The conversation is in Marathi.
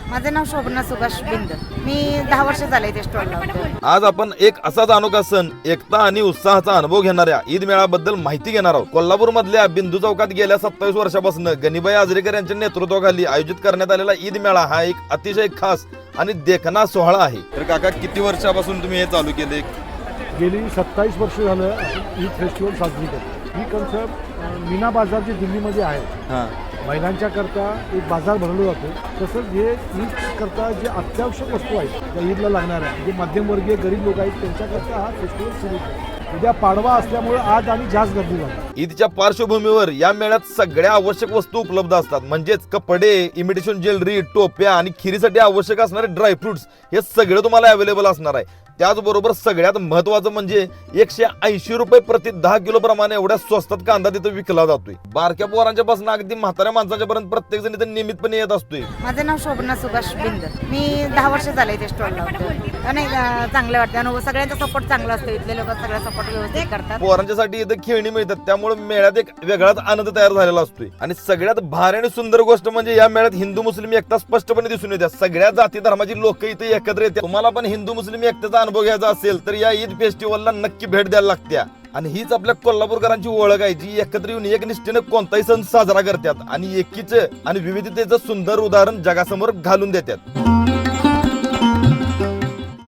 माझं नाव शोभना सुभाष बिंद. मी 10 वर्ष झाले इथे स्टॉलला होते. आज आपण एक असाच अनोखा सण, एकता आणि उत्साहाचा अनुभव घेणाऱ्या ईद मेळाबद्दल माहिती घेणार आहोत. कोल्हापूर मधल्या बिंदू चौकात गेल्या 27 वर्षापासून गणिबाई आजरेकर यांच्या नेतृत्वाखाली आयोजित करण्यात आलेला ईद मेळा हा एक अतिशय खास आणि देखणा सोहळा आहे. तर काका, किती वर्षापासून तुम्ही हे चालू केले? गेली 27 वर्ष झालं आपण ईद फेस्टिवल साजरी करतो. ही कन्सेप्ट मीना बाजार जे दिल्लीमध्ये आहे, महिलांच्या करता एक बाजार भरवला जातो. तसंच हे ईद करता जे अत्यावश्यक वस्तू आहेत त्या ईदला लागणाऱ्या, जे मध्यमवर्गीय गरीब लोक आहेत त्यांच्याकरता हा फेस्टिवल सुरू आहे. उद्या पाडवा असल्यामुळे आज आणि जास्त गर्दी झाली. ईदच्या पार्श्वभूमीवर या मेळ्यात सगळ्या आवश्यक वस्तू उपलब्ध असतात. म्हणजेच कपडे, इमिटेशन ज्वेलरी, टोप्या आणि खिरीसाठी आवश्यक असणारे ड्रायफ्रुट्स हे सगळं तुम्हाला अवेलेबल असणार आहे. त्याचबरोबर सगळ्यात महत्वाचं म्हणजे 180 रुपये प्रति 10 किलो प्रमाणे एवढ्या स्वस्तात कांदा तिथे विकला जातोय. बारक्या पोरांच्या पासून अगदी म्हाताऱ्या माणसाच्या पर्यंत प्रत्येक जण इथे नियमितपणे येत असतोय. माझं नाव शोभना सुभाष बिंद. मी 10 वर्ष झाले इथे स्टॉलला होते. आणि चांगलं वाटतं आणि सगळ्यांचा सपोर्ट चांगला असतो. इथले लोक सगळं सपोर्ट व्यवस्थित करतात. पोरांच्यासाठी इथे खेळणी मिळतात, त्यामुळे मेळ्यात एक वेगळाच आनंद तयार झालेला असतोय. आणि सगळ्यात भारी आणि सुंदर गोष्ट म्हणजे या मेळ्यात हिंदू मुस्लिम एकता स्पष्टपणे दिसून येते. सगळ्या जाती धर्माची लोक इथे एकत्र येतात. तुम्हाला पण हिंदू मुस्लिम एकतेचा अनुभव घ्यायचा असेल तर या ईद फेस्टिवलला नक्की भेट द्यायला लागत्या. आणि हीच आपल्या कोल्हापूरकरांची ओळख आहे, जी एकत्र येऊन एक निष्ठेने कोणताही सण साजरा करतात आणि एकीचं आणि विविधतेचं सुंदर उदाहरण जगासमोर घालून देतात.